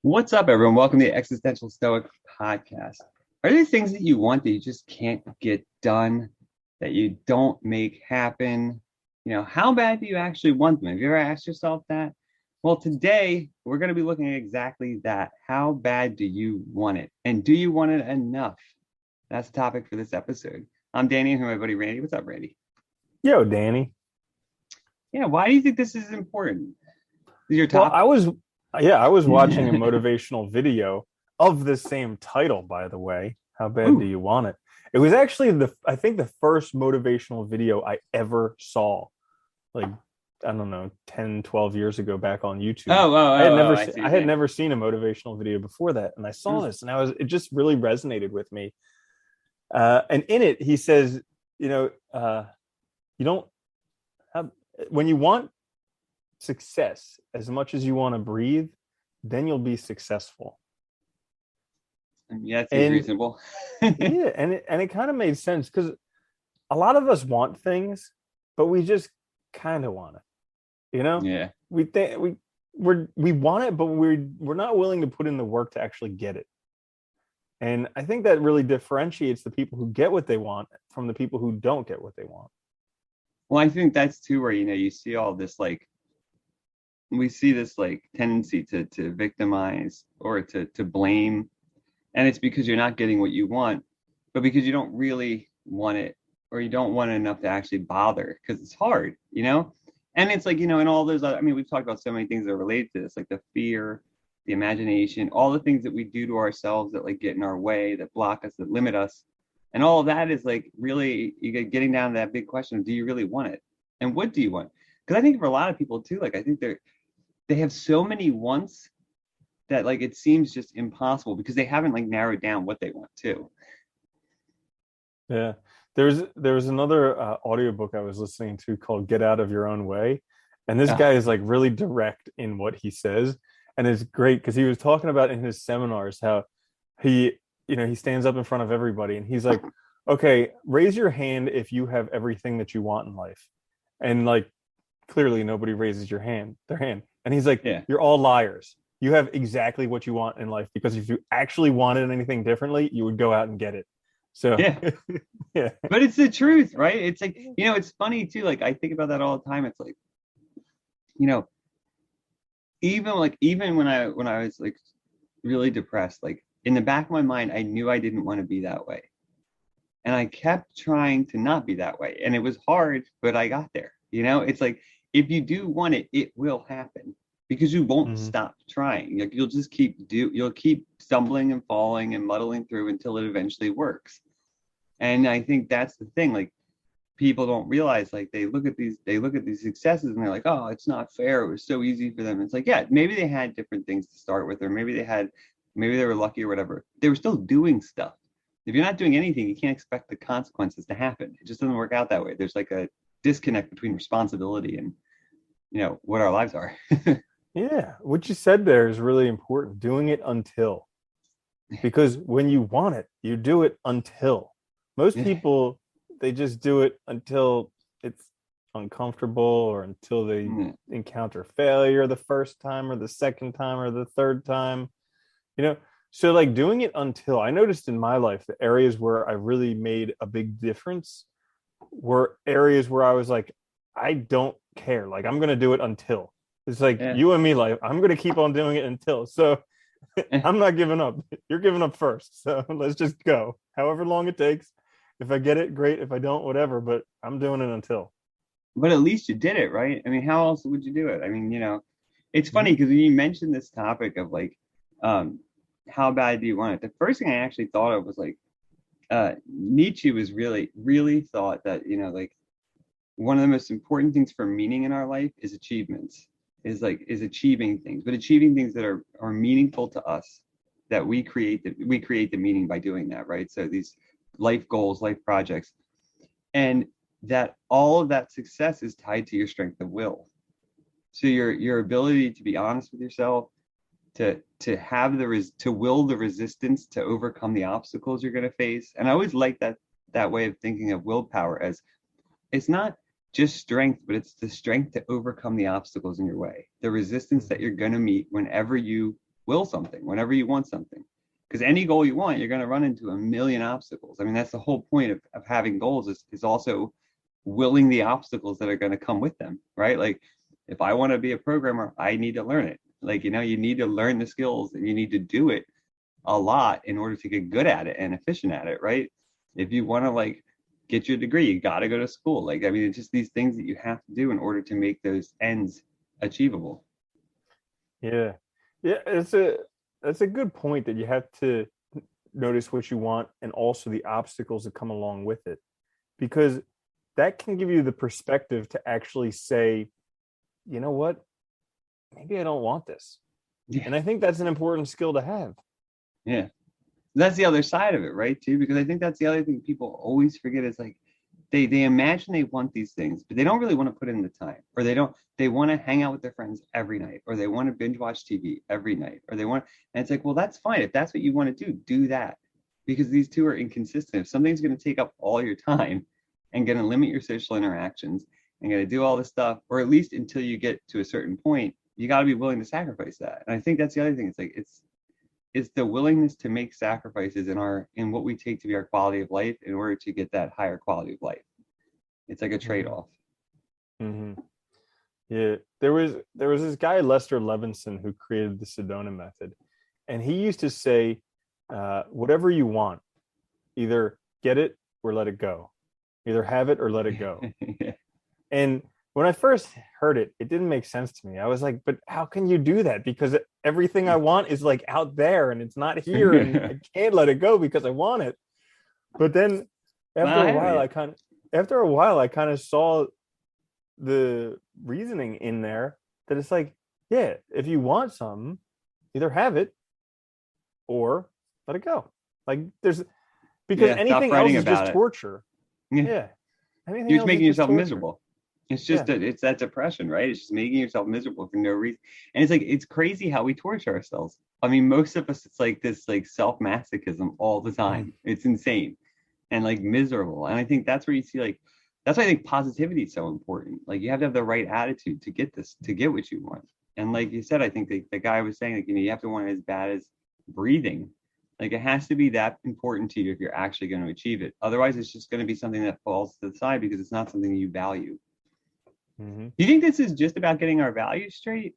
What's up, everyone? Welcome to the Existential Stoic podcast. Are there things that you want that you just can't get done, that you don't make happen? How bad do you actually want them? Have you ever asked yourself that? Well, today we're going to be looking at exactly that. How bad do you want it? And do you want it enough? That's the topic for this episode. I'm Danny and my buddy Randy. What's up, Randy? Yo, Danny. Yeah, why do you think this is important? Is your Well, topic? I was watching a motivational video of the same title, by the way. How bad do Ooh. you want it? It was actually I think the first motivational video I ever saw, like, I don't know, 10, 12 years ago back on YouTube. Oh, oh, oh, oh, I see what I you're had saying. never seen a motivational video before that. And I saw Oh, this and it just really resonated with me. And in it, he says, you know, you don't have, when you want success as much as you want to breathe, then you'll be successful. yeah, that seems And reasonable. yeah, and it kind of made sense because a lot of us want things, but we just kind of want it. Yeah. We think we want it, but we're not willing to put in the work to actually get it. And I think that really differentiates the people who get what they want from the people who don't get what they want. Well, I think that's too where, you see all this like we see this like tendency to victimize or to blame. And it's because you're not getting what you want, but because you don't really want it or you don't want it enough to actually bother because it's hard. And it's like, and all those other, I mean, we've talked about so many things that are related to this, like the fear, the imagination, all the things that we do to ourselves that like get in our way, that block us, that limit us. And all of that is like really you get getting down to that big question of do you really want it? And what do you want? Because I think for a lot of people too, like I think they have so many wants that like it seems just impossible because they haven't like narrowed down what they want to. Yeah. There was another audiobook I was listening to called Get Out of Your Own Way. And this Oh, guy is like really direct in what he says. And it's great because he was talking about in his seminars how he stands up in front of everybody and he's like, okay, raise your hand if you have everything that you want in life. And like clearly nobody raises their hand. And he's like, yeah. you're all liars. You have exactly what you want in life because if you actually wanted anything differently, you would go out and get it. So Yeah. yeah. But it's the truth, right? It's like, it's funny too. Like I think about that all the time. It's like, you know, even when I was like really depressed, like in the back of my mind, I knew I didn't want to be that way. And I kept trying to not be that way. And it was hard, but I got there. It's like if you do want it, it will happen because you won't Mm-hmm. stop trying. Like you'll keep stumbling and falling and muddling through until it eventually works. And I think that's the thing. Like people don't realize, like they look at these successes and they're like, oh, it's not fair. It was so easy for them. It's like, yeah, maybe they had different things to start with, or maybe they were lucky or whatever. They were still doing stuff. If you're not doing anything, you can't expect the consequences to happen. It just doesn't work out that way. There's like a disconnect between responsibility and what our lives are. Yeah, what you said there is really important. Doing it until, because when you want it, you do it until. Most Yeah. people, they just do it until it's uncomfortable or until they Mm. encounter failure the first time or the second time or the third time. You know, so like doing it until, I noticed in my life the areas where I really made a big difference were areas where I was like, I don't care. Like I'm gonna do it until. It's like Yeah. you and me, like I'm gonna keep on doing it until. So I'm not giving up. You're giving up first. So let's just go. However long it takes. If I get it, great. If I don't, whatever. But I'm doing it until. But at least you did it, right? I mean, how else would you do it? I mean, it's funny Mhm. because when you mentioned this topic of like, um, how bad do you want it? The first thing I actually thought of was like, Nietzsche was really thought that, like one of the most important things for meaning in our life is achievements, is achieving things, but achieving things that are meaningful to us, that we create the meaning by doing that, right? So these life goals, life projects, and that all of that success is tied to your strength of will. So your ability to be honest with yourself, to have to will the resistance to overcome the obstacles you're going to face. And I always like that way of thinking of willpower as it's not just strength, but it's the strength to overcome the obstacles in your way, the resistance that Mhm. you're going to meet whenever you will something whenever you want something. Because any goal you want, you're going to run into a million obstacles. I mean, that's the whole point of having goals is also willing the obstacles that are going to come with them, right? Like if I want to be a programmer, I need to learn it. Like, you need to learn the skills and you need to do it a lot in order to get good at it and efficient at it, right? If you want to like get your degree, you got to go to school. Like, I mean, it's just these things that you have to do in order to make those ends achievable. Yeah. Yeah, that's a good point that you have to notice what you want and also the obstacles that come along with it. Because that can give you the perspective to actually say, you know what? Maybe I don't want this. Yeah. And I think that's an important skill to have. Yeah. That's the other side of it, right? Too, because I think that's the other thing people always forget is like they imagine they want these things, but they don't really want to put in the time, or they want to hang out with their friends every night, or they want to binge watch TV every night, or they want, and it's like, well, that's fine. If that's what you want to do that. Because these two are inconsistent. If something's going to take up all your time and going to limit your social interactions and going to do all this stuff, or at least until you get to a certain point, you got to be willing to sacrifice that. And I think that's the other thing. It's like it's the willingness to make sacrifices in what we take to be our quality of life in order to get that higher quality of life. It's like a trade-off. Mm-hmm. Yeah, there was this guy Lester Levinson who created the Sedona method, and he used to say, "Whatever you want, either get it or let it go, either have it or let it go." Yeah. And when I first heard it, it didn't make sense to me. I was like, "But how can you do that? Because everything I want is like out there, and it's not here, and I can't let it go because I want it." But then after Well, a while, I kind of saw the reasoning in there that it's like, yeah, if you want something, either have it or let it go. Like there's because yeah, stop anything else writing is just about it. torture. Yeah. Yeah. Anything You're just else is making just yourself torture. miserable. It's just Yeah. that it's that depression, right? It's just making yourself miserable for no reason. And it's like it's crazy how we torture ourselves. I mean, most of us, it's like this like self-masochism all the Mm. time. It's insane and like miserable. And I think that's where you see like that's why I think positivity is so important. Like you have to have the right attitude to get this, to get what you want. And like you said, I think the guy was saying like, you have to want it as bad as breathing. Like it has to be that important to you if you're actually going to achieve it. Otherwise, it's just going to be something that falls to the side because it's not something you value. Mm-hmm. Do you think this is just about getting our values straight?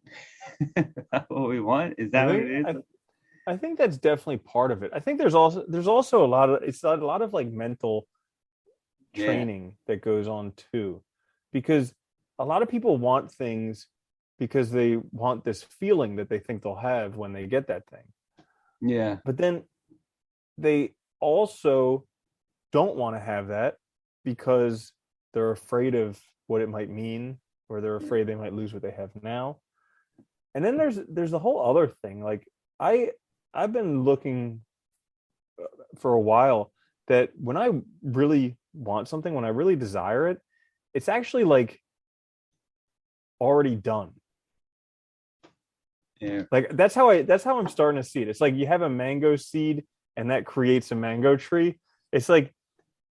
What we want? Is I that what think it is? I think that's definitely part of it. I think there's also a lot of like mental Yeah. training that goes on too, because a lot of people want things because they want this feeling that they think they'll have when they get that thing. Yeah. But then they also don't want to have that because they're afraid of what it might mean, or they're afraid they might lose what they have now. And then there's the whole other thing. Like I've been looking for a while that when I really want something, when I really desire it, it's actually like already done. Yeah. Like that's how I'm starting to see it. It's like you have a mango seed and that creates a mango tree. It's like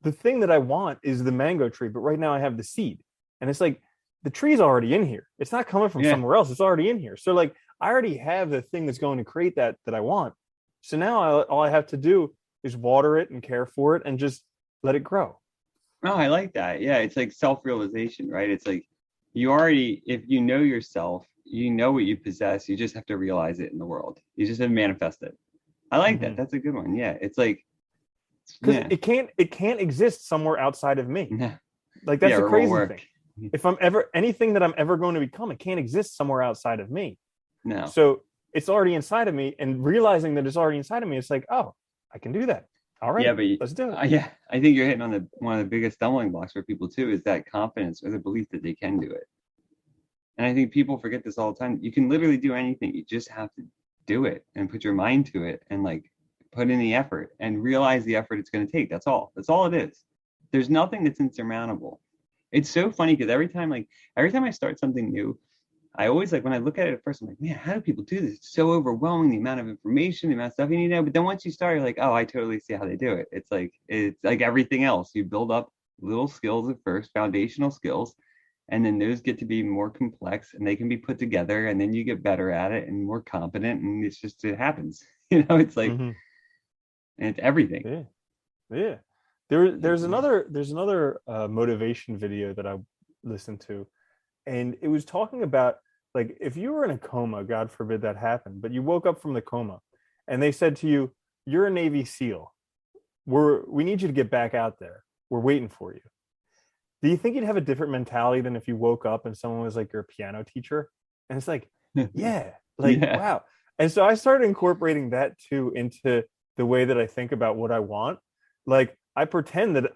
the thing that I want is the mango tree, but right now I have the seed. And it's like the tree's already in here. It's not coming from Yeah. somewhere else. It's already in here. So like I already have the thing that's going to create that I want. So now all I have to do is water it and care for it and just let it grow. No, I like that. Yeah, it's like self-realization, right? It's like you already, if you know yourself, you know what you possess. You just have to realize it in the world. You just have to manifest it. I like that. Mm-hmm. That's a good one. Yeah, it's like, Because yeah, it can't exist somewhere outside of me. yeah, Like that's yeah, the or it won't crazy work. thing. If I'm ever anything that I'm ever going to become, it can't exist somewhere outside of me. No. So it's already inside of me, and realizing that it's already inside of me, it's like, oh, I can do that. All Yeah, right, but let's do it. yeah, I think you're hitting on one of the biggest stumbling blocks for people too is that confidence or the belief that they can do it. And I think people forget this all the time. You can literally do anything. You just have to do it and put your mind to it and like put in the effort and realize the effort it's going to take. That's all. That's all it is. There's nothing that's insurmountable. It's so funny because every time I start something new, I always like when I look at it at first, I'm like, man, how do people do this? It's so overwhelming, the amount of information, the amount of stuff you need to know. But then once you start, you're like, oh, I totally see how they do it. It's like everything else. You build up little skills at first, foundational skills, and then those get to be more complex and they can be put together, and then you get better at it and more competent, and it's just it happens. It's like, Hmm. and it's everything. Yeah. Yeah. There's another motivation video that I listened to, and it was talking about, like, if you were in a coma, God forbid that happened, but you woke up from the coma and they said to you, you're a Navy SEAL. We need you to get back out there. We're waiting for you. Do you think you'd have a different mentality than if you woke up and someone was like your piano teacher? And it's like, yeah, like, Yeah. wow. And so I started incorporating that too into the way that I think about what I want. Like, I pretend that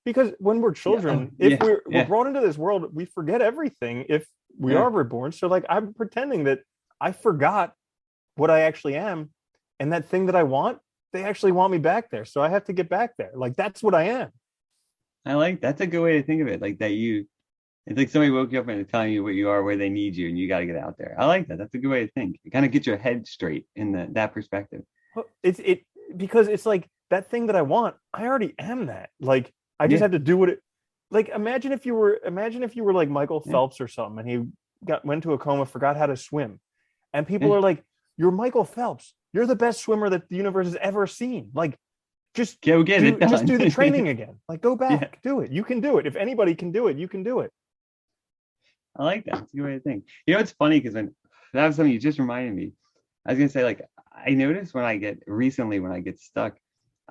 because when we're Yeah. Oh, children, if yeah. we're Yeah. brought into this world, we forget everything if we Yeah. are reborn. So like, I'm pretending that I forgot what I actually am, and that thing that I want, they actually want me back there. So I have to get back there. Like, that's what I am. I like that's a good way to think of it. Like that it's like somebody woke you up and they're telling you what you are, where they need you, and you got to get out there. I like that. That's a good way to think. You kind of get your head straight in that perspective. Well, it because it's like that thing that I want, I already am that. Like, I just Yeah. have to do what it, like, imagine if you were like Michael Yeah. Phelps or something, and he went to a coma, forgot how to swim. And people Yeah. are like, "You're Michael Phelps. You're the best swimmer that the universe has ever seen." Like, just Go get it just done. do the training again. Like, go Yeah. back, do it. You can do it. If anybody can do it, you can do it. I like that. It's a good way to think. It's funny because when that was something you just reminded me. I was gonna say, like, I noticed when I get stuck,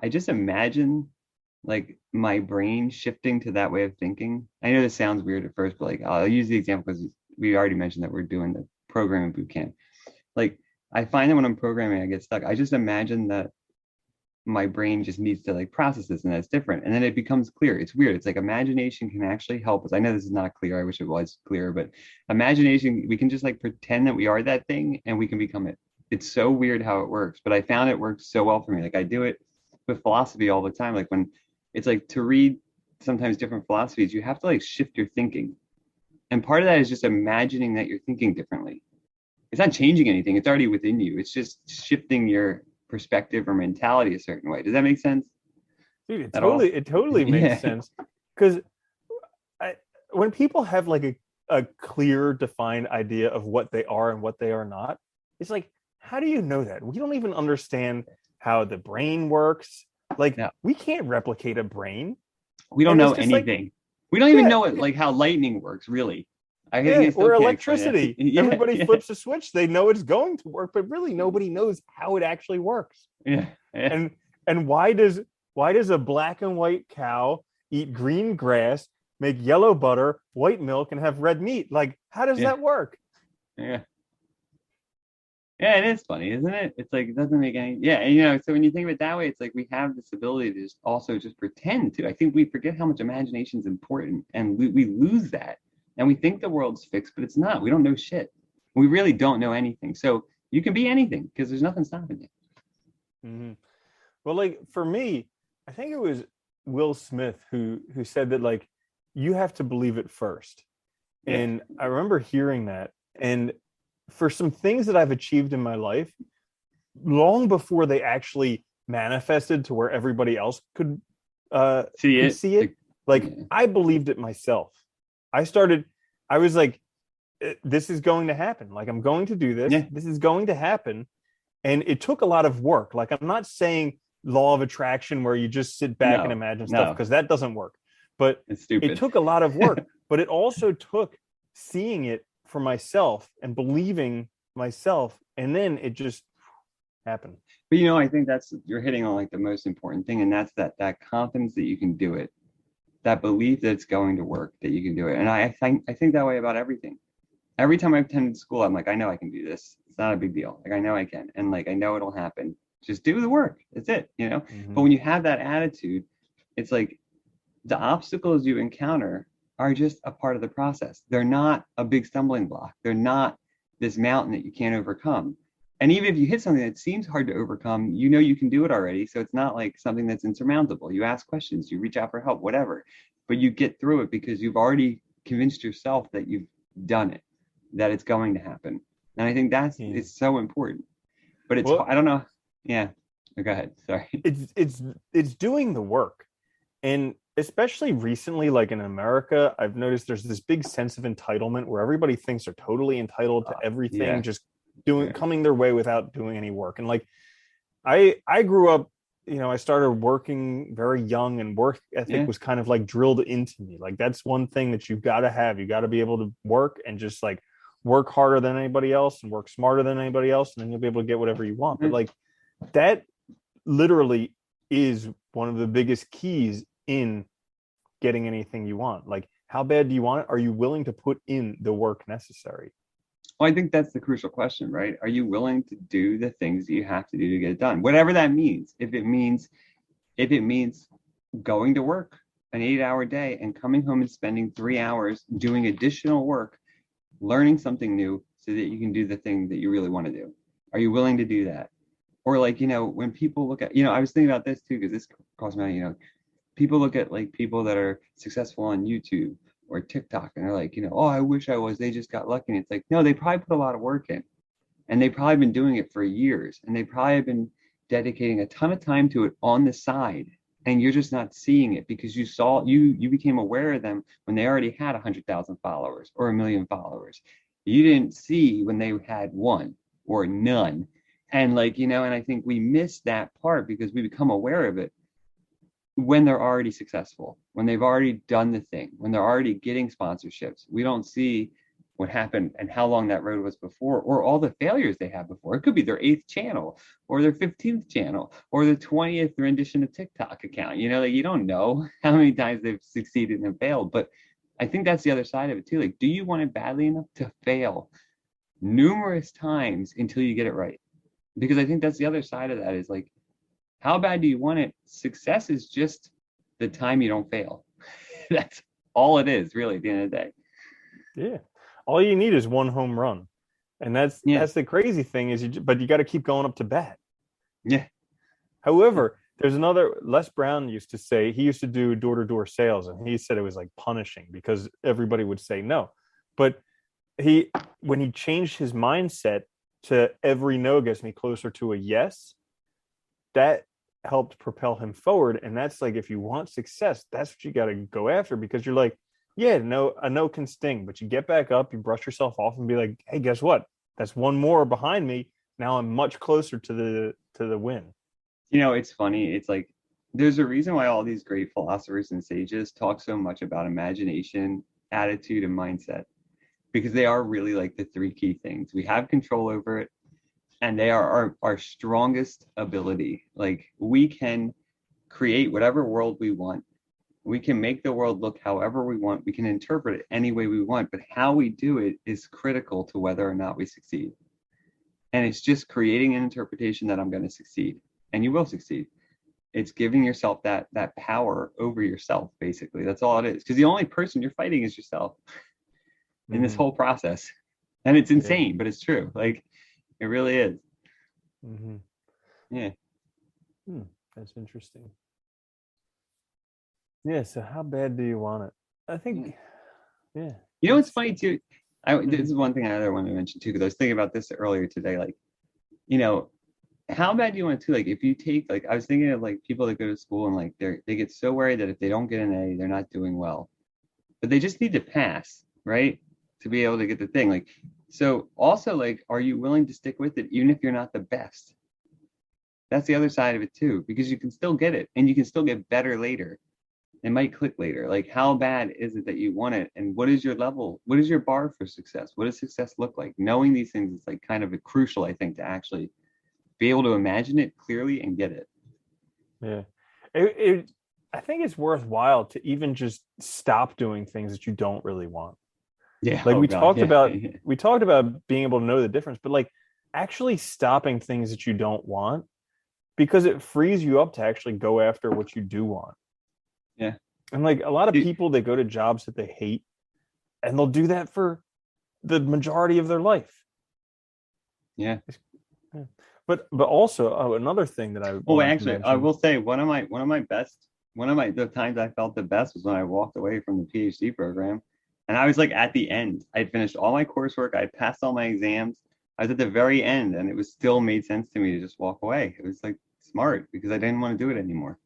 I just imagine like my brain shifting to that way of thinking. I know this sounds weird at first, but like I'll use the example because we already mentioned that we're doing the programming boot camp. Like I find that when I'm programming, I get stuck. I just imagine that my brain just needs to like process this, and that's different, and then it becomes clear. It's weird. It's like imagination can actually help us. I know this is not clear. I wish it was clear, but imagination, we can just like pretend that we are that thing and we can become it. It's so weird how it works, but I found it works so well for me. Like I do it with philosophy all the time. Like when it's like to read sometimes different philosophies, you have to like shift your thinking, and part of that is just imagining that you're thinking differently. It's not changing anything. It's already within you. It's just shifting your perspective or mentality a certain way. Does that make sense Dude, at all? it totally makes Yeah. sense. Because when people have like a clear, defined idea of what they are and what they are not, it's like, how do you know that? We don't even understand how the brain works. Like, No, we can't replicate a brain. we don't And it's know just like, anything. We don't even yeah, know it, like how lightning works, really. I think yeah, I still or can't explain that. electricity. Yeah, Everybody yeah, flips a switch, they know it's going to work, but really nobody knows how it actually works. yeah, yeah, And why does a black and white cow eat green grass, make yellow butter, white milk, and have red meat? Like, how does yeah, that work? yeah. Yeah, it is funny, isn't it? It's like it doesn't make any. Yeah, and so when you think of it that way, it's like we have this ability to just also just pretend to. I think we forget how much imagination is important, and we lose that, and we think the world's fixed, but it's not. We don't know shit. We really don't know anything. So you can be anything because there's nothing stopping you. Mm-hmm. Well, like, for me, I think it was Will Smith who said that, like, you have to believe it first. Yeah. And I remember hearing that. And for some things that I've achieved in my life, long before they actually manifested to where everybody else See could it? see it, like, Yeah. I believed it myself. I started, I was like, this is going to happen. Like, I'm going to do this. Yeah. This is going to happen. And it took a lot of work. Like, I'm not saying law of attraction where you just sit back and No, imagine stuff, no, because that doesn't work. But it's it stupid. took a lot of work. But it also took seeing it for myself and believing myself. And then it just happened. But I think that's you're hitting on like the most important thing, and that's that confidence that you can do it, that belief that it's going to work, that you can do it. And I think that way about everything. Every time I've attended school, I'm like, I know I can do this. It's not a big deal. Like I know I can, and like I know it'll happen. Just do the work. That's it. But Mm-hmm. when you have that attitude, it's like the obstacles you encounter are just a part of the process. They're not a big stumbling block. They're not this mountain that you can't overcome. And even if you hit something that seems hard to overcome, you can do it already. So it's not like something that's insurmountable. You ask questions, you reach out for help, whatever, but you get through it because you've already convinced yourself that you've done it, that it's going to happen. And I think Yeah. it's so important. But Well, I don't know. Yeah. Go ahead. Sorry. it's doing the work. And especially recently, like in America, I've noticed there's this big sense of entitlement where everybody thinks they're totally entitled to everything, Yeah, just doing yeah, coming their way without doing any work. And like I grew up, I started working very young, and work ethic yeah. was kind of like drilled into me. Like that's one thing that you've got to have. You got to be able to work and just like work harder than anybody else and work smarter than anybody else, and then you'll be able to get whatever you want. But like that literally is one of the biggest keys in getting anything you want. Like, how bad do you want it? Are you willing to put in the work necessary? Well, I think that's the crucial question, right? Are you willing to do the things that you have to do to get it done? Whatever that means. If it means going to work an 8-hour day and coming home and spending 3 hours doing additional work, learning something new so that you can do the thing that you really want to do. Are you willing to do that? Or like, when people look at, I was thinking about this too, because this crossed my mind, people look at like people that are successful on YouTube or TikTok and they're like, oh, I wish I was, they just got lucky. And it's like, no, they probably put a lot of work in and they probably been doing it for years and they probably have been dedicating a ton of time to it on the side. And you're just not seeing it because you became aware of them when they already had 100,000 followers or 1 million followers. You didn't see when they had one or none. And like, and I think we miss that part because we become aware of it when they're already successful, when they've already done the thing, when they're already getting sponsorships. We don't see what happened and how long that road was before, or all the failures they had before. It could be their 8th channel, or their 15th channel, or the 20th rendition of TikTok account. Like you don't know how many times they've succeeded and failed. But I think that's the other side of it too. Like, do you want it badly enough to fail numerous times until you get it right? Because I think that's the other side of that is like, how bad do you want it? Success is just the time you don't fail. That's all it is, really, at the end of the day. Yeah. All you need is one home run. And that's Yeah, that's the crazy thing is but you got to keep going up to bat. yeah, However, there's another. Les Brown used to say, he used to do door-to-door sales, and he said it was like punishing because everybody would say no. But he when he changed his mindset to every no gets me closer to a yes, that helped propel him forward. And that's like, if you want success, that's what you got to go after, because you're like, yeah, no, a no can sting, but you get back up, you brush yourself off and be like, hey, guess what? That's one more behind me. Now I'm much closer to the win. it's funny. It's like there's a reason why all these great philosophers and sages talk so much about imagination, attitude, and mindset, because they are really like the three key things. We have control over it, and they are our strongest ability. Like we can create whatever world we want. We can make the world look however we want. We can interpret it any way we want, but how we do it is critical to whether or not we succeed. And it's just creating an interpretation that I'm going to succeed, and you will succeed. It's giving yourself that power over yourself, basically. That's all it is. Because the only person you're fighting is yourself in this Mm-hmm. whole process. And it's Yeah. insane, but it's true. Like it really is. Mm-hmm. Yeah. Hmm. That's interesting. Yeah. So how bad do you want it? I Yeah. think, yeah, It's that's funny that. too. This is one thing I other wanted to mention too, because I was thinking about this earlier today. Like, you know, how bad do you want it to? Like, if you take, like, I was thinking of like people that go to school and like they get so worried that if they don't get an A, they're not doing well. But they just need to pass, right? To be able to get the thing. Like, so also like, are you willing to stick with it even if you're not the best? That's the other side of it too, because you can still get it and you can still get better later. It might click later. Like, how bad is it that you want it? And what is your level? What is your bar for success? What does success look like? Knowing these things is like kind of a crucial, I think, to actually be able to imagine it clearly and get it. Yeah. It I think it's worthwhile to even just stop doing things that you don't really want. Yeah. Like Oh God. Yeah. we talked about being able to know the difference, but like actually stopping things that you don't want, because it frees you up to actually go after what you do want. Yeah. And like a lot of Dude, people, they go to jobs that they hate, and they'll do that for the majority of their life. yeah. Yeah. But also, another thing that I Oh, wanted to actually, I mention. will say one of my the times I felt the best was when I walked away from the PhD program, and I was like at the end. I had finished all my coursework. I had passed all my exams. I was at the very end, and it was still made sense to me to just walk away. It was like smart because I didn't want to do it anymore.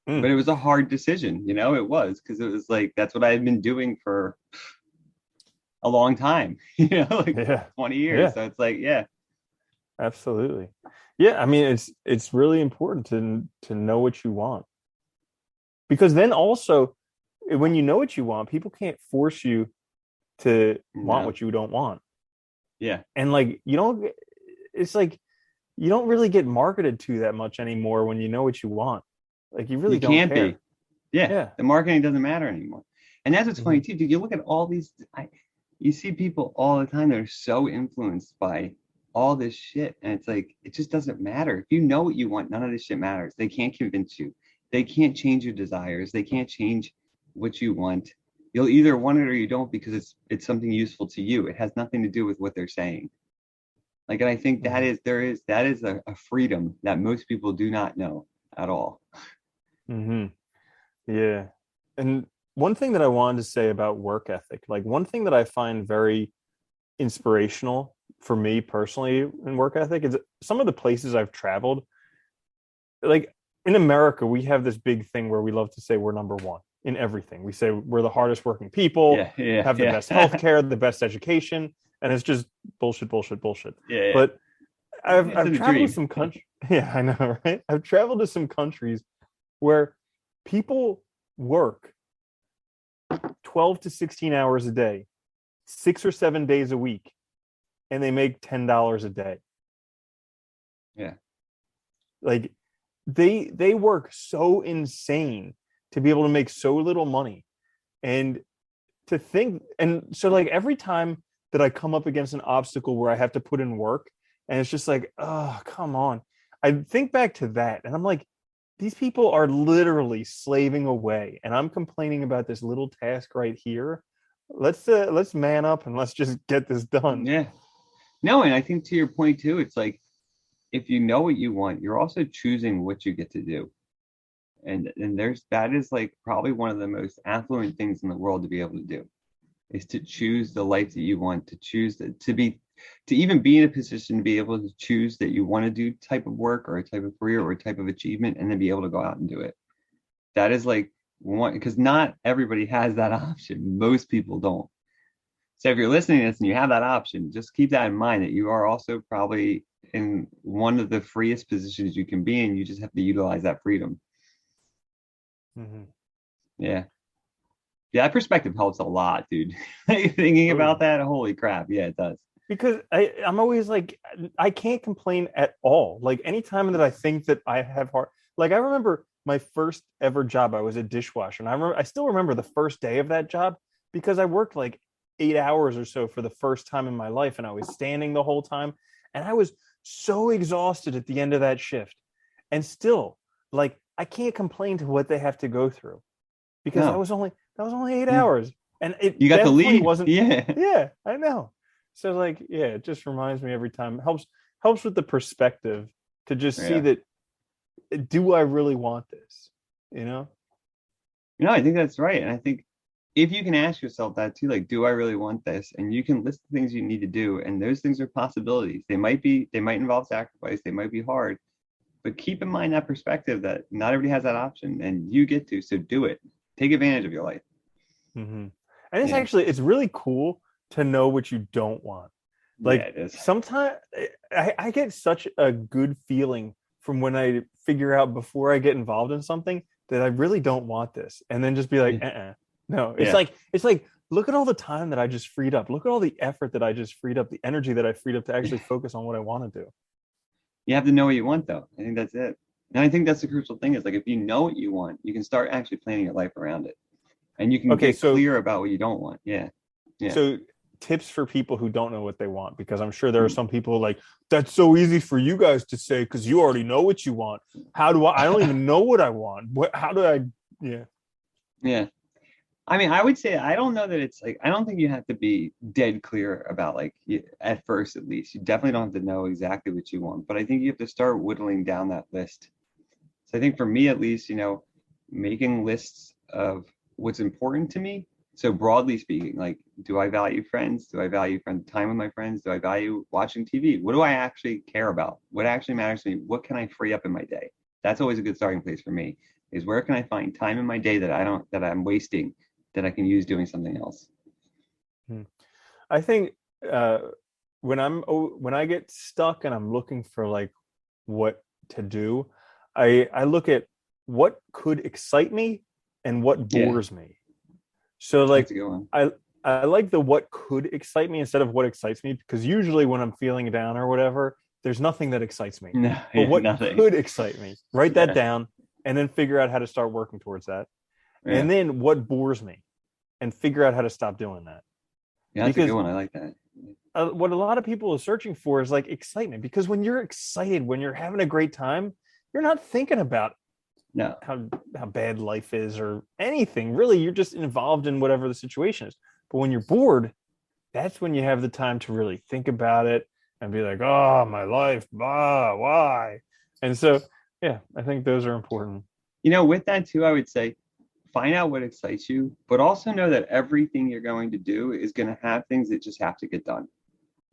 Mm. But it was a hard decision, it was, because it was like that's what I had been doing for a long time, like Yeah. 20 years. Yeah. So it's like, yeah, Absolutely. Yeah. I mean, it's really important to know what you want, because then also when you know what you want, people can't force you to want no, what you don't want. yeah, And like you don't, it's like you don't really get marketed to that much anymore when you know what you want. Like you really you don't can't be. care. Yeah, Yeah. the marketing doesn't matter anymore. And that's what's funny Hmm. too. Dude, you look at all these, you see people all the time that are so influenced by all this shit. And it's like, it just doesn't matter. If you know what you want, none of this shit matters. They can't convince you. They can't change your desires. They can't change what you want. You'll either want it or you don't because it's something useful to you. It has nothing to do with what they're saying. Like, and I think Hmm. that is a freedom that most people do not know at all. Hmm. Yeah. And one thing that I wanted to say about work ethic, like one thing that I find very inspirational for me personally in work ethic is some of the places I've traveled. Like in America, we have this big thing where we love to say we're number one in everything. We say we're the hardest working people, Yeah, yeah, have the yeah. best healthcare, the best education, and it's just bullshit, bullshit, bullshit. Yeah, yeah. But I've It's I've in the traveled to dream. some countries. Yeah, I know, right? I've traveled to some countries where people work 12 to 16 hours a day, 6 or 7 days a week, and they make $10 a day. Yeah. Like they work so insane to be able to make so little money. And to think, and so like every time that I come up against an obstacle where I have to put in work and it's just like, oh, come on. I think back to that and I'm like, these people are literally slaving away and I'm complaining about this little task right here. Let's man up and let's just get this done. Yeah. No, and I think to your point too, it's like if you know what you want, you're also choosing what you get to do. And that is like probably one of the most affluent things in the world to be able to do is to choose the life that you want, to choose to even be in a position to be able to choose that you want to do type of work or a type of career or a type of achievement and then be able to go out and do it. That is like one because not everybody has that option. Most people don't. So if you're listening to this and you have that option, just keep that in mind that you are also probably in one of the freest positions you can be in. You just have to utilize that freedom. Mm-hmm. Yeah. Yeah, that perspective helps a lot, dude. Thinking about Totally. that, holy crap. Yeah, it does. Because I'm always like I can't complain at all. Like anytime that I think that I have hard, like I remember my first ever job, I was a dishwasher, and I still remember the first day of that job because I worked like 8 hours or so for the first time in my life, and I was standing the whole time, and I was so exhausted at the end of that shift, and still like I can't complain to what they have to go through because No. that was only eight Yeah. hours, and it You got to definitely leave. wasn't. Yeah. Yeah, I know. So like, yeah, it just reminds me every time. Helps with the perspective to just see Yeah. that do I really want this? You know? I think that's right. And I think if you can ask yourself that too, like, do I really want this? And you can list the things you need to do. And those things are possibilities. They might involve sacrifice. They might be hard, but keep in mind that perspective that not everybody has that option and you get to. So do it. Take advantage of your life. Mm-hmm. And Yeah. it's really cool to know what you don't want. Yeah, Like it is. sometimes I get such a good feeling from when I figure out before I get involved in something that I really don't want this, and then just be like, Yeah. no. Yeah. It's like look at all the time that I just freed up. Look at all the effort that I just freed up, the energy that I freed up to actually focus on what I want to do. You have to know what you want though. I think that's it. And I think that's the crucial thing is like if you know what you want, you can start actually planning your life around it. And you can Okay, get so clear about what you don't want. Yeah. Yeah. so tips for people who don't know what they want, because I'm sure there are some people like that's so easy for you guys to say because you already know what you want. How do I don't even know what I want. How do I? Yeah. Yeah. I mean, I would say I don't know that it's like I don't think you have to be dead clear about like at first at least. You definitely don't have to know exactly what you want, but I think you have to start whittling down that list. So I think for me at least, making lists of what's important to me. So broadly speaking, like do I value friends? Do I value time with my friends? Do I value watching TV? What do I actually care about? What actually matters to me? What can I free up in my day? That's always a good starting place for me. is where can I find time in my day that I'm wasting that I can use doing something else. Hmm. I think uh, when I get stuck and I'm looking for like what to do, I look at what could excite me and what Yeah, bores me. So that's like a good one. I like the what could excite me instead of what excites me, because usually when I'm feeling down or whatever, there's nothing that excites me. No, But yeah, what nothing. could excite me? Write that Yeah, down and then figure out how to start working towards that. yeah, And then what bores me and figure out how to stop doing that. yeah, that's a good Because one. I like that. what a lot of people are searching for is like excitement, because when you're excited, when you're having a great time, you're not thinking about No, how bad life is or anything really. You're just involved in whatever the situation is. But when you're bored, that's when you have the time to really think about it and be like, oh, my life, why? And so yeah, I think those are important. with that too, I would say find out what excites you, but also know that everything you're going to do is going to have things that just have to get done.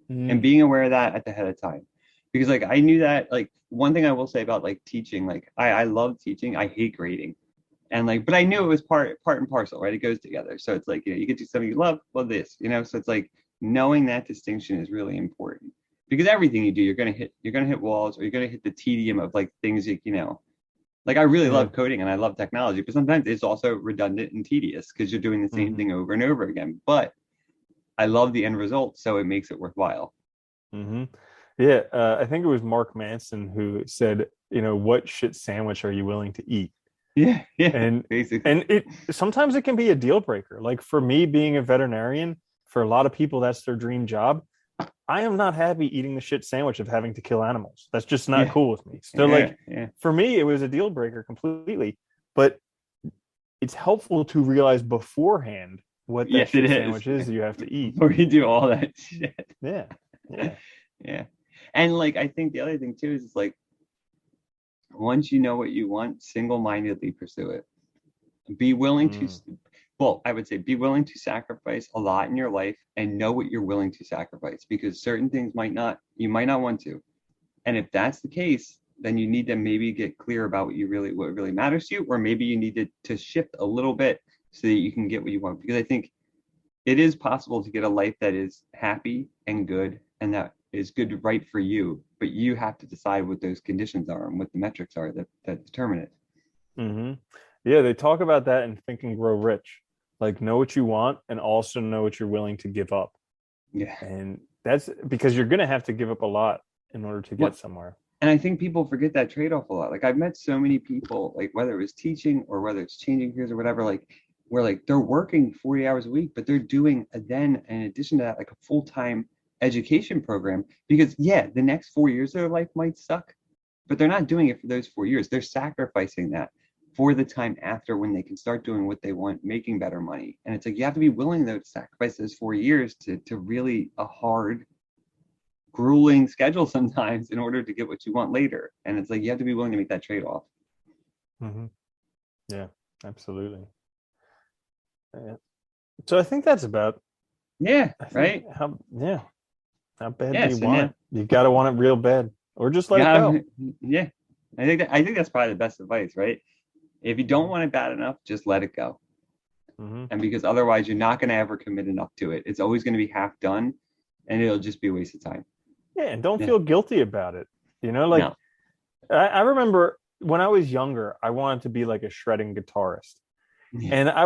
And Mm, being aware of that at the head of time. Because like I knew that like one thing I will say about like teaching, like I love teaching. I hate grading. And like, but I knew it was part and parcel, right? It goes together. So it's like, you get to do something you love this. So it's like knowing that distinction is really important. Because everything you do, you're gonna hit walls, or you're gonna hit the tedium of like things like I really yeah. love coding and I love technology, but sometimes it's also redundant and tedious because you're doing the same Hmm. thing over and over again. But I love the end result, so it makes it worthwhile. Hmm. Yeah. I think it was Mark Manson who said, what shit sandwich are you willing to eat? Yeah, yeah, and basically. and it sometimes it can be a deal breaker. Like for me, being a veterinarian, for a lot of people that's their dream job. I am not happy eating the shit sandwich of having to kill animals. That's just not Yeah, cool with me. So yeah, like yeah. for me it was a deal breaker completely. But it's helpful to realize beforehand what that Yes, it shit is. sandwich is you have to eat. Before you do all that shit. Yeah. Yeah. Yeah. And like I think the other thing too is like once you know what you want, single-mindedly pursue it. Be willing to Mm. well, I would say be willing to sacrifice a lot in your life and know what you're willing to sacrifice because certain things you might not want to. And if that's the case, then you need to maybe get clear about what really matters to you, or maybe you need to shift a little bit so that you can get what you want. Because I think it is possible to get a life that is happy and good and that is good right for you, but you have to decide what those conditions are and what the metrics are that determine it. Hmm. Yeah, they talk about that in Think and Grow Rich. Like know what you want and also know what you're willing to give up. Yeah. And that's because you're gonna have to give up a lot in order to get What somewhere. and I think people forget that trade-off a lot. Like I've met so many people, like whether it was teaching or whether it's changing careers or whatever, like where like they're working 40 hours a week, but they're doing then in addition to that, like a full-time education program. Because yeah, the next 4 years of their life might suck, but they're not doing it for those 4 years. They're sacrificing that for the time after when they can start doing what they want, making better money. And it's like you have to be willing though to sacrifice those 4 years to really a hard grueling schedule sometimes in order to get what you want later. And it's like you have to be willing to make that trade off. Hmm. Yeah, absolutely. Yeah. So I think that's about. Yeah, I think right. how bad do Yeah. you So want yeah, it? You got to want it real bad, or just let it yeah, go. yeah. I think that's probably the best advice, right? If you don't Hmm. want it bad enough, just let it go. Hmm. And because otherwise, you're not going to ever commit enough to it. It's always going to be half done, and it'll just be a waste of time. Yeah, and don't Yeah. feel guilty about it. Like No. I remember when I was younger, I wanted to be like a shredding guitarist. Yeah. And I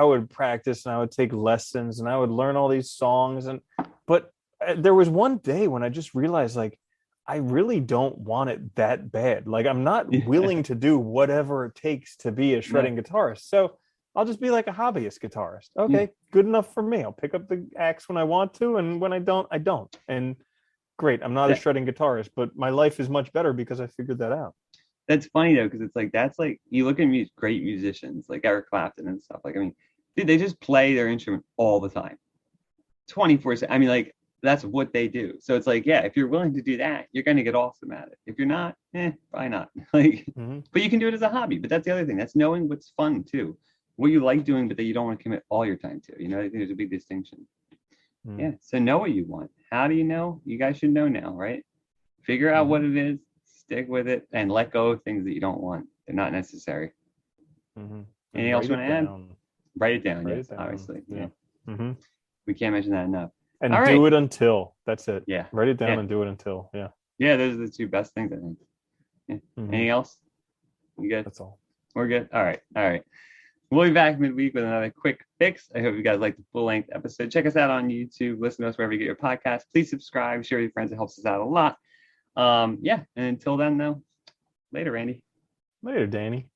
would practice and I would take lessons and I would learn all these songs. But there was one day when I just realized, like, I really don't want it that bad. Like, I'm not Yeah. willing to do whatever it takes to be a No. shredding guitarist. So I'll just be like a hobbyist guitarist. Yeah. Okay, good enough for me. I'll pick up the axe when I want to. And when I don't, I don't. And great, I'm not a That, shredding guitarist, but my life is much better because I figured that out. that's funny though, because it's like that's like you look at great musicians like Eric Clapton and stuff. Like I mean, dude, they just play their instrument all the time 24/7. I mean, like that's what they do. So it's like, yeah, if you're willing to do that, you're gonna get awesome at it. If you're not, probably not. Like, Mhm. but you can do it as a hobby. But that's the other thing. That's knowing what's fun too, what you like doing, but that you don't want to commit all your time to. I think there's a big distinction. Mhm. Yeah. So know what you want. How do you know? You guys should know now, right? Figure out what Mhm. it is, stick with it, and let go of things that you don't want. They're not necessary. Mm-hmm. Anything And else write you want it to add? down. Write it down. Write Yes, it down. obviously. Yeah. Yeah. Mm-hmm. We can't mention that enough. All And right. do it until. That's it. Yeah. Write it down Yeah. and do it until. Yeah. Yeah. Those are the two best things, I think. Yeah. Mm-hmm. Anything else? You good? That's all. We're good. All right. All right. We'll be back midweek with another quick fix. I hope you guys like the full length episode. Check us out on YouTube. Listen to us wherever you get your podcast. Please subscribe. Share with your friends. It helps us out a lot. Yeah. And until then, though, later, Randy. Later, Danny.